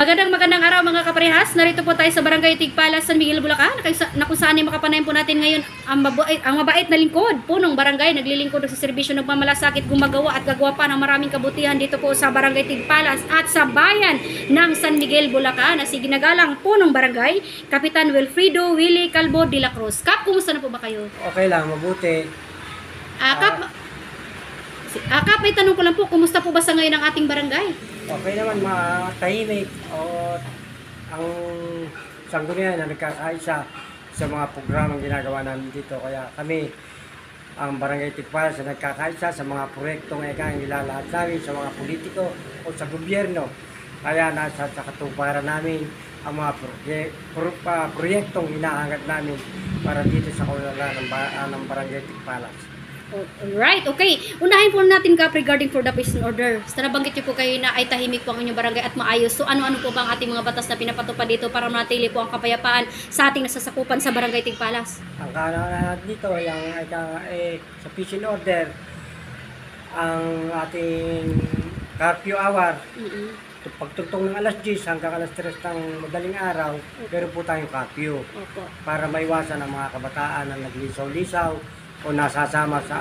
Magandang araw mga kaparehas. Narito po tayo sa Barangay Tigpalas, San Miguel, Bulacan, na kung saan ay makapanayan po natin ngayon ang mabait na lingkod. Punong barangay, naglilingkod sa serbisyo ng pamalasakit, gumagawa at gagawa pa ng maraming kabutihan dito po sa Barangay Tigpalas at sa bayan ng San Miguel, Bulacan. Na si ginagalang punong barangay, Kapitan Wilfredo Willie Calvo de la Cruz. Kap, kumusta na po ba kayo? Okay lang, mabuti. Kap, may tanong ko lang po, kumusta po ba sa ngayon ang ating barangay? Okay naman, matahimik. O, ang sanggunian na nagkakaisa sa mga programang ginagawa namin dito. Kaya kami, ang Barangay Tigpalas na nagkakaisa sa mga proyektong nilalahad namin sa mga politiko o sa gobyerno. Kaya nasa sa katuparan namin ang mga proyektong inaangat namin para dito sa kaunlaran ng Barangay Tigpalas. Alright, okay. Unahin po natin Kap regarding for the peace and order. Sa nabanggit niyo po kayo na ay tahimik po ang inyong barangay at maayos. So ano-ano po ba ang ating mga batas na pinapatupad dito para manatili po ang kapayapaan sa ating nasasakupan sa Barangay Tigpalas? Ang kanaan dito, sa peace and order, ang ating curfew hour, pagtugtong ng alas 10 hanggang alas 3 ng madaling araw, pero po tayong curfew. Opo. Para maiwasan ang mga kabataan na naglisaw-lisaw o nasasama sa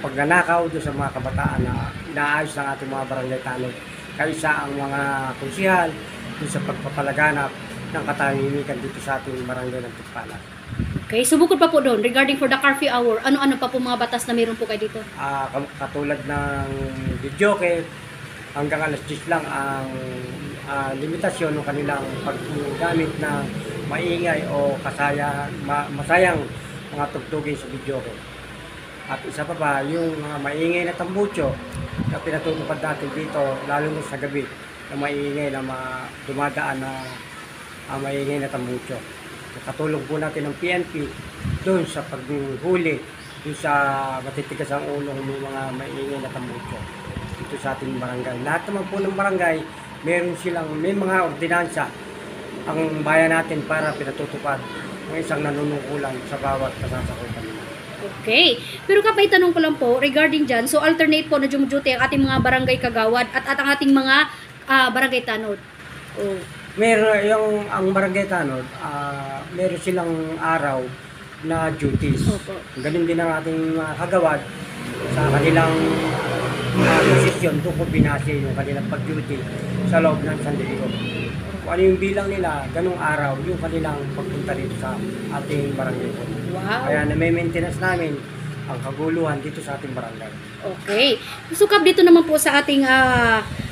pagnanakaw doon sa mga kabataan na inaayos ng ating mga barangay tanod. Kaisa ang mga kunsihal doon sa pagpapalaganap ng katahimikan dito sa ating barangay ng Tigpalas. Okay, so bukod pa po doon, regarding for the curfew hour, ano-ano pa po mga batas na meron po kayo dito? Katulad ng videoke, hanggang alas 10 lang ang limitasyon ng kanilang paggamit ng maingay o masayang mga tugtugin sa videoke. At isa pa ba, yung mga maingay na tambucho na pinatutupad natin dito, lalo na sa gabi, na maingay na dumadaan na maingay na tambucho. Katulong po natin ng PNP doon sa paghuli, doon sa matitigas ang ulo ng mga maingay na tambucho dito sa ating barangay. Lahat naman po ng barangay, may mga ordinansa ang bayan natin para pinatutupad ng isang nanunungkulan sa bawat kasasakupan. Okay. Pero kapay tanong ko lang po regarding dyan, so alternate po na duty ang ating mga barangay kagawad at ang ating mga barangay tanod. Oh. Ang barangay tanod, meron silang araw na duties. Opo. Ganun din ang ating kagawad sa kanilang posisyon, doon ko binase yung kanilang pag-duty sa loob ng San Diego. Kung ano yung bilang nila, ganung araw, yung kanilang pagpunta dito sa ating barangay. Wow. Kaya may maintenance namin ang kaguluhan dito sa ating barangay. Okay. So Kap, dito naman po sa ating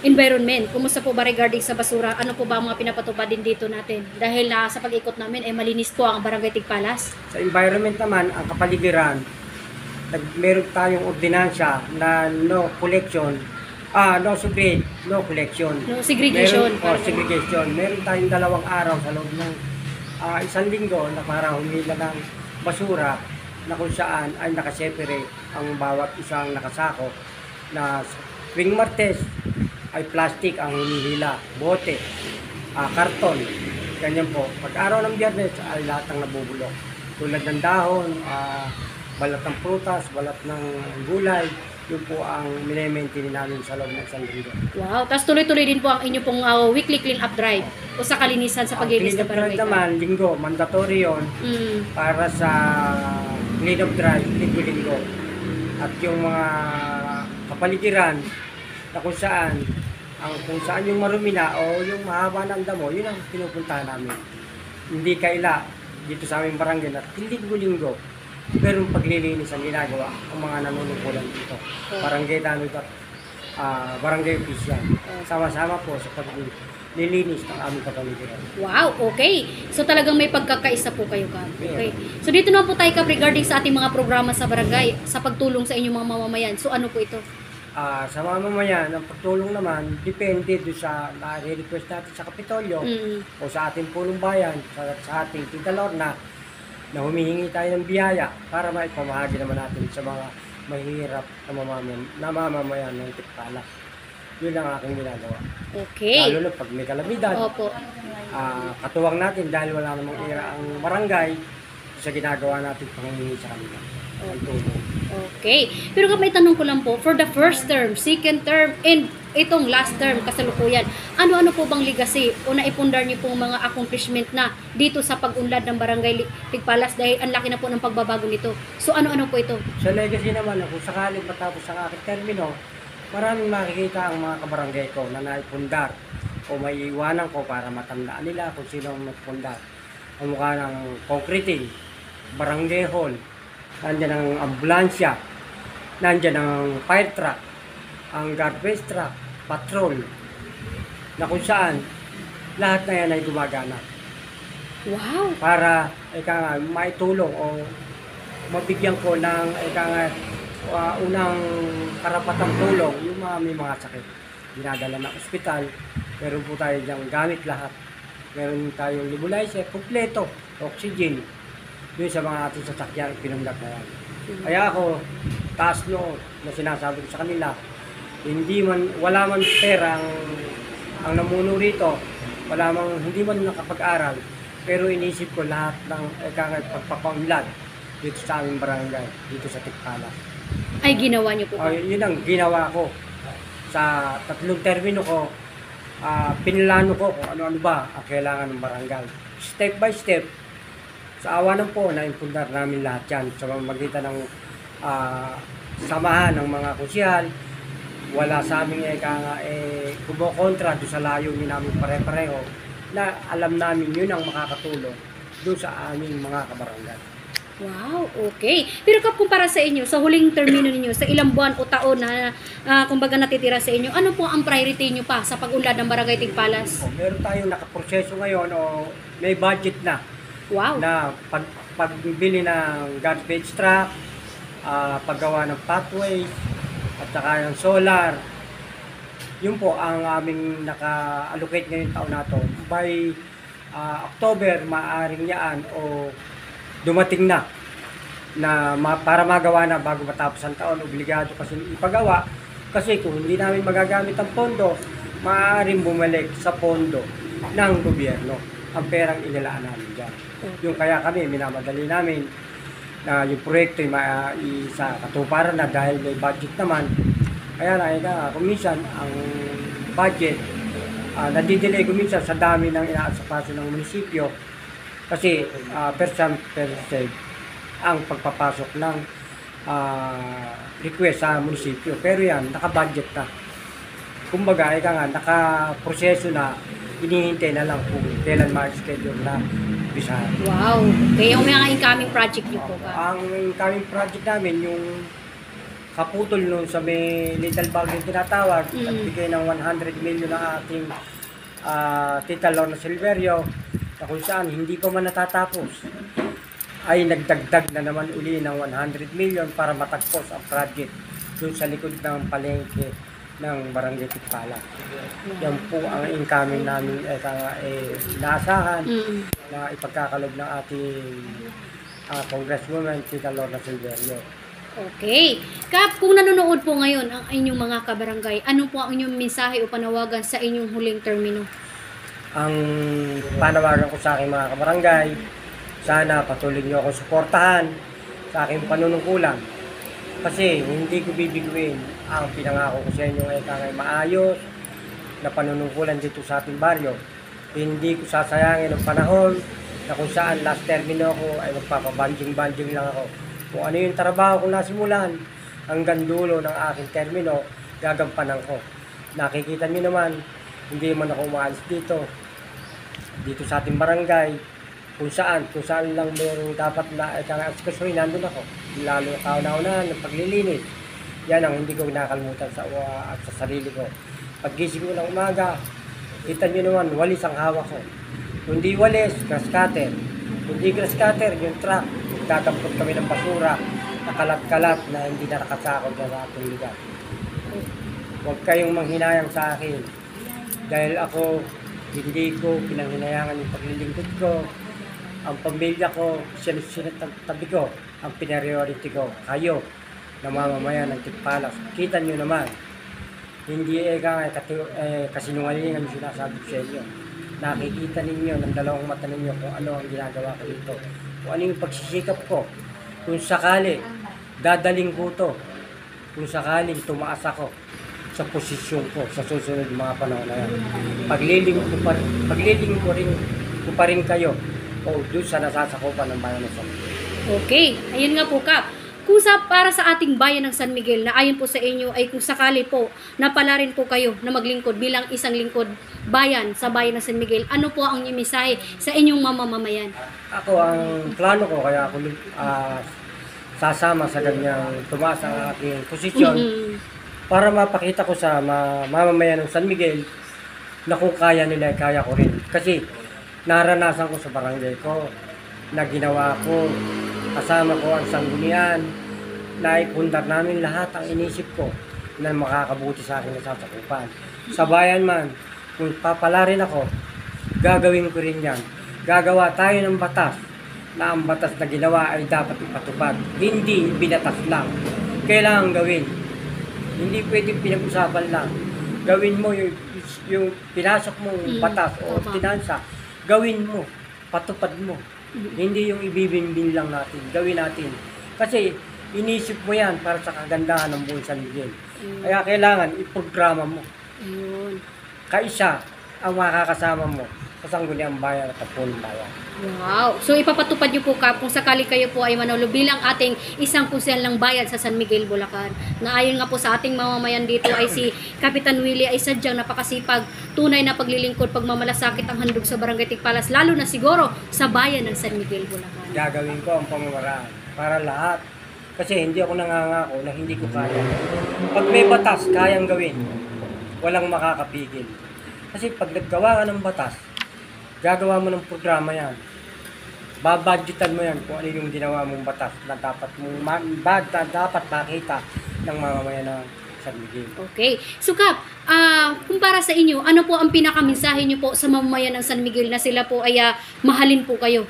environment, kumusta po ba regarding sa basura? Ano po ba ang mga pinapatupad din dito natin? Dahil sa pag-ikot namin, malinis po ang Barangay Tigpalas. Sa environment naman, ang kapaligiran, meron tayong ordinansya na no collection, no segregation, no collection. No segregation. Segregation. Meron tayong 2 araw sa loob ng isang linggo na para humila ng basura na kung saan ay nakaseparate ang bawat isang nakasako na tuwing Martes ay plastic ang hinihila, bote, karton, ganyan po. Pag araw ng Biyernes ay lahat ng nabubulok. Tulad ng dahon, balat ng prutas, balat ng gulay, yun po ang mini-maintain namin sa loob ng isang linggo. Wow, tapos tuloy-tuloy din po ang inyo pong weekly clean-up drive o sa kalinisan sa paglinis ng barangay. Naman, linggo, mandatory yun para sa clean-up drive, linggo-linggo. At yung mga kapaligiran na kung saan yung marumi na o yung mahaba ng damo, yun ang pinupuntahan namin. Hindi kaila dito sa aming barangay na linggo-linggo. Pero paglilinis ang ginagawa ang mga nanunungkulan dito. Barangay tanod at barangay official. Sama-sama po sa paglilinis ng aming kapaligiran. Wow, okay. So talagang may pagkakaisa po kayo, Kap. Okay. So dito naman po tayo, Kap, regarding sa ating mga programa sa barangay, sa pagtulong sa inyong mga mamamayan. So ano po ito? Sa mamamayan, ang pagtulong naman, depende doon sa na-request natin sa Kapitolyo o sa ating punong bayan, sa ating Tita Lorna, na humihingi tayo ng biyaya para maipamahagi naman natin sa mga mahirap na mamamayan ng Tigpalas. Yun ang aking ginagawa. Okay. Lalo na pag may kalamidad. Opo. Katuwang natin dahil wala namang ira ang barangay sa ginagawa natin panghihingi sa kanila. ang tulong. Okay. Pero may tanong ko lang po, for the first term, second term, and itong last term, kasalukuyan, ano-ano po bang legacy o naipundar niyo pong mga accomplishment na dito sa pag-unlad ng Barangay Tigpalas dahil ang laki na po ng pagbabago nito. So ano-ano po ito? Sa legacy naman, kung sakaling matapos ang aking termino, maraming makikita ang mga kabarangay ko na naipundar o may iwanan ko para matandaan nila kung sino ang nagpundar. Ang mukha ng concreting, barangay hall, nandiyan ang ambulansya, nandiyan ang fire truck, ang garbage truck, patrol, na kung saan lahat na yan ay gumagana Wow! para maitulong o mabigyan ko ng unang karapatang tulong yung mga may mga sakit. Dinadala ng ospital, meron po tayo diyang gamit lahat. Meron tayong nebulizer, kompleto, oxygen, yun sa mga ating sasakyan, pinundak na yan. Kaya ako, taas loob na sinasabi ko sa kanila, wala man pera ang namuno rito, hindi man nakapag-aral, pero inisip ko lahat ng pagpapaunlad dito sa aming barangay, dito sa Tigpalas. Ay, ginawa niyo po ba? Yun ang ginawa ko. Sa 3 termino ko, pinilano ko kung ano-ano ba ang kailangan ng barangay. Step by step, sa awa ng po, naimpundar namin lahat yan sa pamamagitan ng samahan ng mga kusyal. Wala sa aming kumokontra doon sa layunin namin pare-pareho na alam namin yun ang makakatulong doon sa aming mga kabarangay. Wow, okay. Pero kumpara sa inyo, sa huling termino ninyo, sa ilang buwan o taon na kumbaga natitira sa inyo, ano po ang priority nyo pa sa pag-unlad ng Barangay Tigpalas? Meron tayong nakaproseso ngayon o may budget na. Wow. Na pagbili ng garbage truck, paggawa ng pathways, at saka yung solar. Yun po ang aming naka-allocate ngayong taon na to. By October, maaaring yaan o dumating na para magawa na bago matapos ang taon. Obligado kasi ipagawa kasi kung hindi namin magagamit ang pondo, maaaring bumalik sa pondo ng gobyerno ang perang inilaan namin dyan. Yung kaya kami, minamadali namin na yung proyekto ay sa katuparan na dahil may budget naman. Kaya na, kuminsan ang budget, nadidelay kuminsan sa dami ng inaasapaso ng munisipyo kasi percent ang pagpapasok ng request sa munisipyo. Pero yan, naka-budget na. Kumbaga, naka-proseso na, hinihintay na lang kung kailan ma-schedule na bisahan. Wow. Kaya yung mga incoming project niyo po ba? Ang incoming project namin, yung kaputol nun sa may Little Bag yung tinatawag, at bigay ng 100 million na ating Tita Lorna Silverio, na kung saan hindi pa man natatapos, ay nagdagdag na naman uli ng 100 million para matagpos ang project dun sa likod ng palengke ng Barangay Tigpalas. Yan po ang incoming namin inaasahan na ipagkakalob ng ating Congresswoman Tita Lorna Silverio. Okay. Kap, kung nanonood po ngayon ang inyong mga kabarangay, ano po ang inyong mensahe o panawagan sa inyong huling termino? Ang panawagan ko sa aking mga kabarangay, sana patuloy niyo akong suportahan sa aking panunungkulan. Kasi hindi ko bibiguin ang pinangako ko sa inyo ngayon maayos na panunungkulan dito sa ating baryo. Hindi ko sasayangin ang panahon na kung saan last termino ko ay magpapabanjing-banjing lang ako. Kung ano yung trabaho kong nasimulan hanggang dulo ng aking termino, gagampanan ko. Nakikita niyo naman, hindi man ako umaalis dito sa ating barangay, kung saan lang mayroong dapat na asikasuhin, nandun ako. Lalo kauna-unahan ng paglilinis. Yan ang hindi ko nakalimutan sa sarili ko. Paggising ko ng umaga, kita niyo naman, walis ang hawak ko. Kung di walis, grass cutter. Kung di grass cutter, yung truck, gagampot kami ng basura na kalat-kalat na hindi na nakasakot sa ating lugar. Huwag kayong manghinayang sa akin dahil ako hindi ko pinanghinayangan yung paglilingkod ko. Ang pamilya ko, sinatabi ko, ang priority ko, kayo na mamamayan ng Tigpalas. Kita nyo naman, hindi kasinungalingan yung sinasabi ko sa inyo. Nakikita ninyo ng dalawang mata ninyo kung ano ang ginagawa ko dito. Kung ano yung pagsisikap ko. Kung sakali Dadaling ko to kung sakaling tumaas ako sa posisyon ko sa susunod mga panahon na yan. Pagliling ko pa rin kayo o doon sa nasasakupan ng bayan ng San Miguel. Okay, ayun nga po Kap. Kung para sa ating bayan ng San Miguel na ayon po sa inyo ay kung sakali po napala rin po kayo na maglingkod bilang isang lingkod bayan sa bayan ng San Miguel, ano po ang inyong mensahe sa inyong mamamayan? Ako, ang plano ko, kaya ako sasama sa ganyang tumaas ang aking posisyon para mapakita ko sa mamamayan ng San Miguel na kung kaya nila, kaya ko rin. Kasi naranasan ko sa barangay ko na ginawa ko, kasama ko ang sanggunian, na ipundar namin lahat ang inisip ko na makakabuti sa akin na sasakupan. Sa bayan man, kung papalarin ako, gagawin ko rin yan. Gagawa tayo ng batas na ang batas na ginawa ay dapat ipatupad. Hindi binatas lang. Kailangan gawin. Hindi pwedeng pinag-usapan lang. Gawin mo yung pinasok mong batas o tinansa. Gawin mo. Patupad mo. Hindi yung ibibimbing lang natin. Gawin natin. Kasi inisip mo yan para sa kagandahan ng buong San Miguel. Kaya kailangan iprograma mo. Ayun. Kaisa ang makakasama mo sa sangguniang bayan at tapunong bayan. Wow. So ipapatupad niyo po Kap kung sakali kayo po ay manalo bilang ating isang punsel ng bayan sa San Miguel, Bulacan. Na ayon nga po sa ating mamamayan dito ay si Kapitan Willie ay sadyang napakasipag, tunay na paglilingkod, pagmamalasakit ang handog sa Barangay Tikpalas, lalo na siguro sa bayan ng San Miguel, Bulacan. Gagawin ko ang pamamaraan para lahat. Kasi hindi ako nangangako na hindi ko kaya. Pag may batas, kayang gawin. Walang makakapigil. Kasi pag naggawa ka ng batas, gagawa mo ng programa yan. Babudgetan mo yan kung ano yung ginawa mong batas na dapat dapat makita ng mamamayan ng San Miguel. Okay. So Kap, kung para sa inyo, ano po ang pinakamensahe niyo po sa mamamayan ng San Miguel na sila po ay mahalin po kayo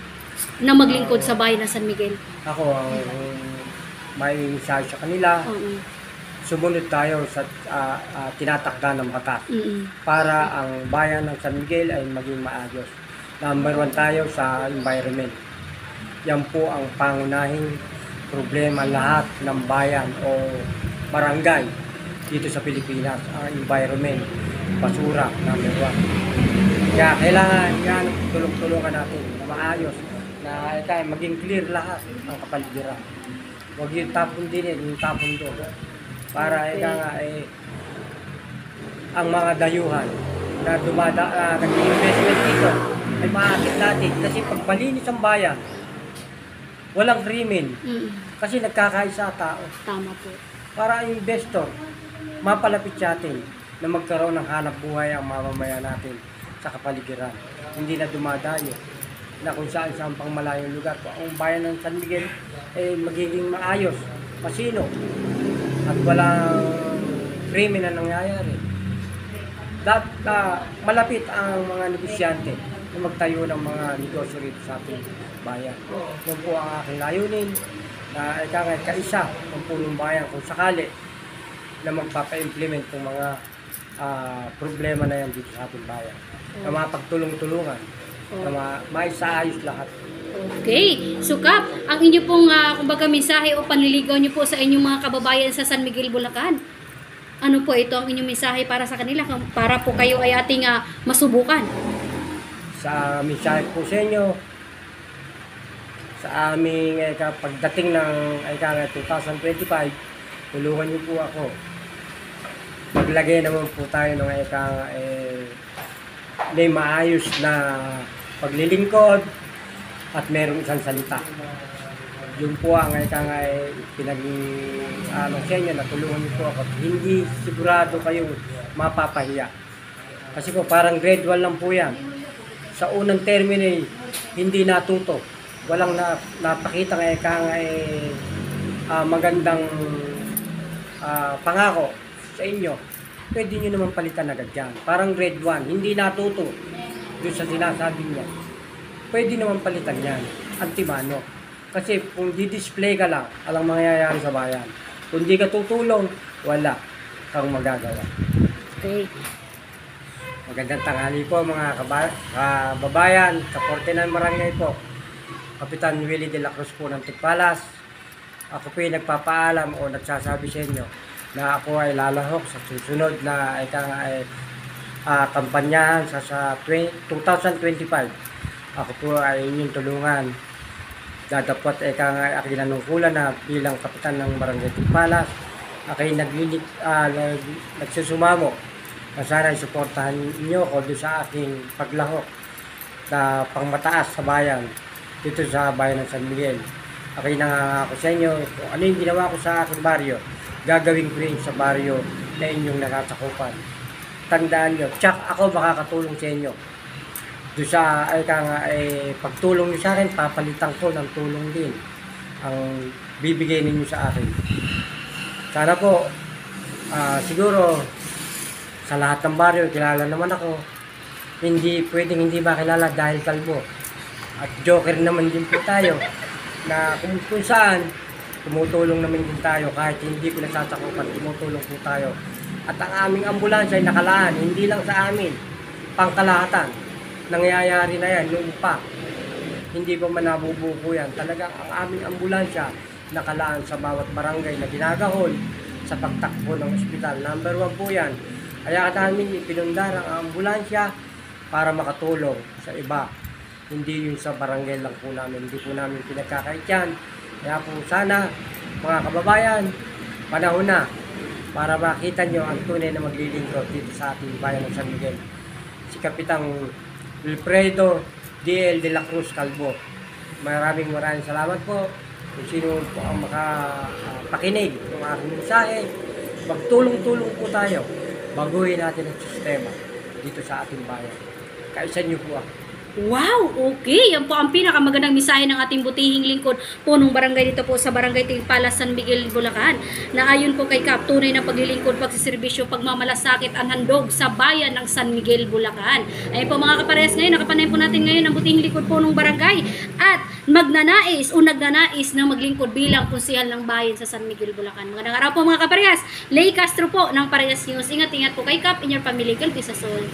na maglingkod sa bayan ng San Miguel? Ako, may mensahe sa kanila, sumunod tayo sa tinatakda ng batas para ang bayan ng San Miguel ay maging maayos. Number 1 tayo sa environment. Yan po ang pangunahing problema lahat ng bayan o barangay dito sa Pilipinas. Ang environment, basura, number 1. Kaya kailangan yan, tulong-tulungan natin na maayos, na maging clear lahat ang kapaligiran. Huwag yung tapon din, yung tapon doon. Para ang mga dayuhan na nag-investment dito ay maakit natin. Kasi pag malinis ang bayan, walang krimen. Kasi nagkakaisa tao. Tama po. Para ang investor, mapalapit sa atin na magkaroon ng hanap buhay ang mamamayan natin sa kapaligiran. Hindi na dumadayo na kung saan pang malayong lugar. Kung ang bayan ng San Miguel ay magiging maayos, masino, at walang krimen na nangyayari. Malapit ang mga negosyante na magtayo ng mga negosyo rito sa ating bayan. Yun po ang aking layunin na kaisa ng punong bayan kung sakali na magpapa-implement ng mga problema na yan dito sa ating bayan. Na mapagtulong-tulungan, na maisaayos lahat. Okay. So Kap, ang inyo pong kumbaga mensahe o panliligaw niyo po sa inyong mga kababayan sa San Miguel, Bulacan. Ano po ito ang inyong mensahe para sa kanila para po kayo ay ating masubukan? Sa mensahe po sa inyo, sa aming pagdating ng 2025, tulungan niyo po ako. Maglagay naman po tayo ng may maayos na paglilingkod at merong isang salita. Yun po ang sa inyo na tulungan niyo po ako. Hindi sigurado kayong mapapahiya. Kasi po parang grade 1 lang po yan. Sa unang termine, hindi natuto. Walang napakita magandang pangako sa inyo. Pwede nyo naman palitan agad yan. Parang grade 1, hindi natuto doon sa sinasabi niya. Pwede naman palitan yan. Antimano. Kasi kung di-display ka lang, alang mangyayari sa bayan. Kung di ka tutulong, wala kang magagawa. Okay. Magandang tanghali po mga kababayan, sa 49 Barangay po. Kapitan Willie de la Cruz po ng Tikpalas. ako po ay nagpapaalam o nagsasabi sa inyo na ako ay lalahok sa susunod na kampanyahan sa 2025. Ako po ay inyong tulungan. Datapot aking nanungkulan na bilang kapitan ng Barangay Tikpalas. Aking nagsusumamo na sana suportahan niyo ako doon sa aking paglahok na pangmataas sa bayan dito sa bayan ng San Miguel. Aking nangangako sa inyo kung ano yung ginawa ko sa aking baryo, gagawin ko rin sa baryo na inyong nakasakupan. Tandaan nyo, tsak ako makakatulong sa inyo. Doon sa pagtulong nyo sa akin, papalitan ko ng tulong din ang bibigay ninyo sa akin. Sana po, siguro sa lahat ng baryo, kilala naman ako. Hindi pwedeng hindi makilala dahil kalbo. At joker naman din po tayo na kung saan tumutulong naman din tayo kahit hindi ko nasasakupan, tumutulong po tayo. At ang aming ambulansya ay nakalaan, hindi lang sa amin, pangkalahatan. Nangyayari na yan noon pa. Hindi pa man nabubuko yan. Talagang ang aming ambulansya nakalaan sa bawat barangay na ginagahon sa pagtakbo ng ospital. Number 1 po yan. Kaya namin ipinundar ang ambulansya para makatulong sa iba. Hindi yung sa barangay lang po namin. Hindi po namin pinagkakait yan. Kaya po sana, mga kababayan, panahon na para makita nyo ang tunay na maglilingkod dito sa ating bayan ng San Miguel. Si Kapitang Wilfredo D.L. de la Cruz Calvo. Maraming salamat po kung sino po ang makapakinig ng aking mensahe. Magtulong-tulong po tayo. Baguhin natin ang sistema dito sa ating bayan. Kaisa niyo po ako. Wow, okay. Yan po ang pinakamagandang mensahe ng ating butihing lingkod punong barangay dito po sa Barangay Tikpalas, San Miguel, Bulacan. Na ayon po kay Kap, tunay na paglilingkod, pagsiservisyo, pagmamalasakit ang handog sa bayan ng San Miguel, Bulacan. Ayun po mga kaparehas, ngayon, nakapanayin po natin ngayon ang butihing lingkod punong barangay at nagnanais na maglingkod bilang konsehal ng bayan sa San Miguel, Bulacan. Magandang araw po mga kaparehas. Lay Castro po ng Parehas News. Ingat-ingat po kay Kap, in your family, kalpi sa sol.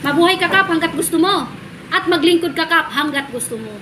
Mabuhay ka Kap hanggat gusto mo. At maglingkod ka Kap hanggat gusto mo.